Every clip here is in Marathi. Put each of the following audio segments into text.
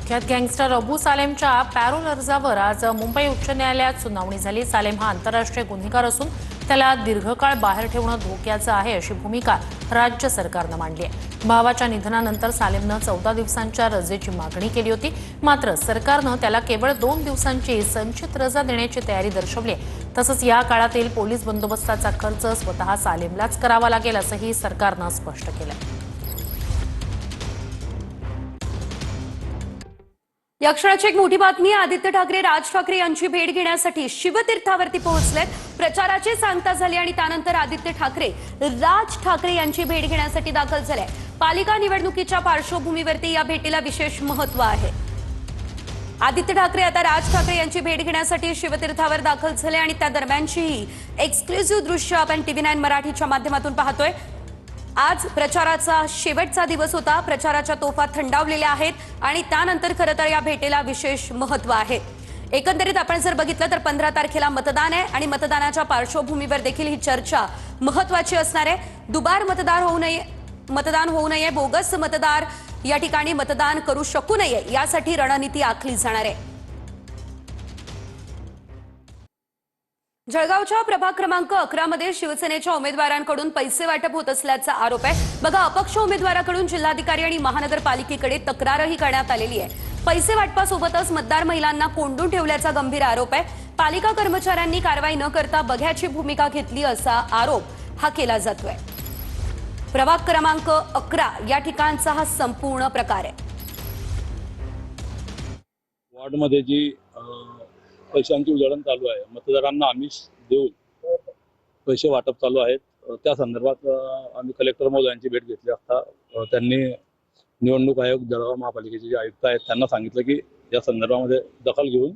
कुख्यात गँगस्टर अबू सालेमच्या पॅरोल अर्जावर आज मुंबई उच्च न्यायालयात सुनावणी झाली। सालेम हा आंतरराष्ट्रीय गुन्हेगार असून त्याला दीर्घकाळ बाहेर ठेवणं धोक्याचं आहे अशी भूमिका राज्य सरकारनं मांडली आहे। भावाच्या निधनानंतर सालेमनं 14 दिवसांच्या रजेची मागणी केली होती, मात्र सरकारनं त्याला केवळ 2 दिवसांची संचित रजा देण्याची तयारी दर्शवली आहे। तसंच या काळातील पोलीस बंदोबस्ताचा खर्च स्वतः सालेमलाच करावा लागेल असंही सरकारनं स्पष्ट केलं। या क्षणाची एक मोठी बातमी। आदित्य ठाकरे राज ठाकरे यांची भेट घेण्यासाठी शिवतीर्थावरती पोहोचलेत। प्रचाराची सांगता झाली आणि त्यानंतर आदित्य ठाकरे राज ठाकरे यांची भेट घेण्यासाठी दाखल झाले। पालिका निवडणुकीच्या पार्श्वभूमीवरती या भेटीला विशेष महत्त्व आहे। आदित्य ठाकरे आता राज ठाकरे यांची भेट घेण्यासाठी शिवतीर्थावर दाखल झाले आणि त्या दरम्यानची ही एक्सक्लुझिव्ह दृश्य आपण TV9 मराठीच्या माध्यमातून पाहतोय। आज प्रचाराचा शेवटचा दिवस होता। प्रचाराच्या तोफा थंडावलेल्या आहेत आणि त्यानंतर खरं तर या भेटीला विशेष महत्त्व आहे। एकंदरीत आपण जर बघितलं तर 15 तारखेला मतदान आहे आणि मतदानाच्या पार्श्वभूमीवर देखील ही चर्चा महत्त्वाची असणार आहे। दुबार मतदान होऊ नये, बोगस मतदार या ठिकाणी मतदान करू शकू नये यासाठी रणनीती आखली जाणार आहे। जळगावच्या प्रभाग क्रमांक 11 मध्ये शिवसेनेच्या उमेदवारांकडून पैसे वाटप होत असल्याचा आरोप आहे। बघा, अपक्ष उमेदवाराकडून जिल्हाधिकारी आणि महानगरपालिकेकडे तक्रारही करण्यात आलेली आहे। पैसे वाटपासोबतच मतदार महिलांना कोंडून ठेवल्याचा गंभीर आरोप आहे। पालिका कर्मचाऱ्यांनी कारवाई न करता बघ्याची भूमिका घेतली असा आरोप हा केला जातोय। प्रभाग क्रमांक 11 या ठिकाणचा हा संपूर्ण प्रकार आहे। वॉर्डमध्ये जी पैशांची उधळण चालू आहे, मतदारांना आमिष देऊन पैसे वाटप चालू आहेत, त्या संदर्भात आम्ही कलेक्टर महोदयांची भेट घेतली असता त्यांनी निवडणूक आयोग जळगाव महापालिकेचे जे आयुक्त आहेत त्यांना सांगितलं की या संदर्भामध्ये दखल घेऊन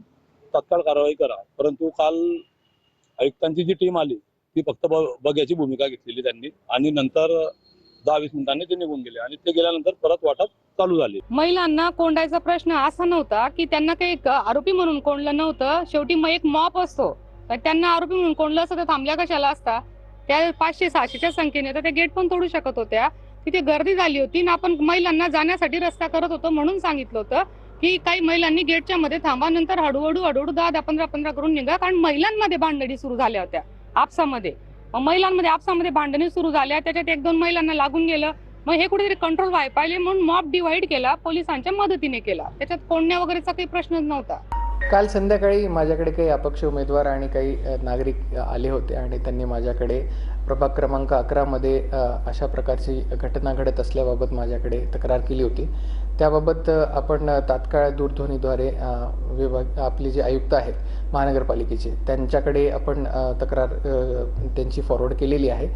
तात्काळ कारवाई करा। परंतु काल आयुक्तांची जी टीम आली ती फक्त बघ्याची भूमिका घेतलेली त्यांनी आणि नंतर 10-20 मिनिटांनी ते निघून गेले आणि ते गेल्यानंतर परत वाटप चालू झाले। महिलांना कोंडायचा प्रश्न असा नव्हता की त्यांना काही आरोपी म्हणून कोंडलं नव्हतं। शेवटी एक मॉप असतो, तर त्यांना आरोपी म्हणून कोंडलं असतं तर थांबल्या कशाला असता? त्या 500-600च्या संख्येने तर त्या गेट पण तोडू शकत होत्या। तिथे गर्दी झाली होती ना, आपण महिलांना जाण्यासाठी रस्ता करत होतो म्हणून सांगितलं होतं की काही महिलांनी गेटच्या मध्ये थांबा, नंतर हळूहळू 10-15 करून निघा, कारण महिलांमध्ये भांडणी सुरू झाल्या होत्या आपसामध्ये। महिलांमध्ये आपसामध्ये भांडणी सुरू झाल्या, त्याच्यात 1-2 महिलांना लागून गेलं। मग हे कुठेतरी कंट्रोल व्हायला पाहिजे म्हणून मॉब डिवाइड केला, पोलिसांच्या मदतीने केला। त्याच्यात कोंडण्या वगैरेचा काही प्रश्नच नव्हता। काल संध्याकाळी माझ्याकडे काही अपक्ष उमेदवार आणि काही नागरिक आले होते आणि त्यांनी माझ्याकडे प्रभाग क्रमांक 11 मध्ये अशा प्रकारची घटना घडत असल्याबाबत माझ्याकडे तक्रार केली होती। त्याबाबत आपण तात्काळ दूरध्वनीद्वारे आपले जे आयुक्त आहेत महानगरपालिकेचे त्यांच्याकडे आपण तक्रार त्यांची फॉरवर्ड केलेली आहे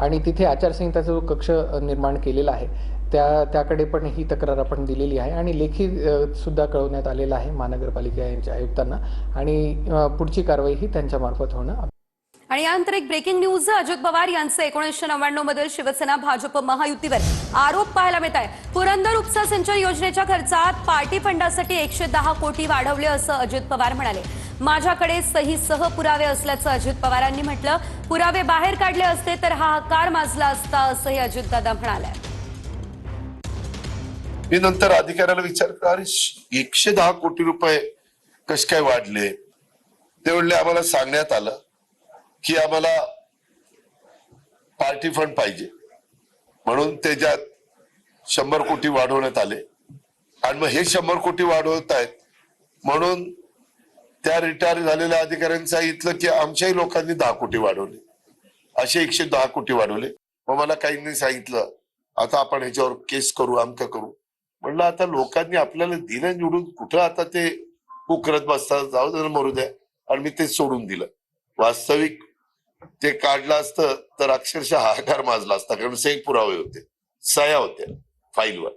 आणि तिथे आचारसंहिताचा जो कक्ष निर्माण केलेला आहे त्याकडे पण ही तक्रार आपण दिलेली आहे आणि लेखी सुद्धा कळवण्यात आलेलं आहे महानगरपालिकेच्या आयुक्तांना आणि पुढची कारवाई ही त्यांच्यामार्फत होणं। आणि यानंतर एक ब्रेकिंग न्यूज। अजित पवार यांचे 1999 मधील शिवसेना भाजप महायुतीवर आरोप पाहायला मिळत आहे। पुरंदर उपसा सिंचन योजनेच्या खर्चात पार्टी फंडासाठी 110 कोटी वाढवले असं अजित पवार म्हणाले। माझ्याकडे सहीसह पुरावे असल्याचं अजित पवारांनी म्हटलं। पुरावे बाहेर काढले असते तर हाहाकार माजला असता असंही अजितदादा म्हणाले। मी नंतर अधिकाऱ्याला विचारलं, अरे 110 कोटी रुपये कसे काय वाढले? ते म्हणले आम्हाला सांगण्यात आलं की आम्हाला पार्टी फंड पाहिजे म्हणून त्याच्यात 100 कोटी वाढवण्यात आले आणि मग हे 100 कोटी वाढवत आहेत म्हणून त्या रिटायर झालेल्या अधिकाऱ्यांनी सांगितलं की आमच्याही लोकांनी 10 कोटी वाढवले, असे 110 कोटी वाढवले। मग मला काहींनी सांगितलं आता आपण ह्याच्यावर केस करू, अमक करू। म्हणलं आता लोकांनी आपल्याला दिलं निवडून, कुठं आता ते उकरत बसतात, जाऊ दे मरू द्या, आणि मी ते सोडून दिलं। वास्तविक ते काढलं असतं तर अक्षरशः हाहाकार माजला असता, कारण सही पुरावे होते, सह्या होत्या फाईलवर।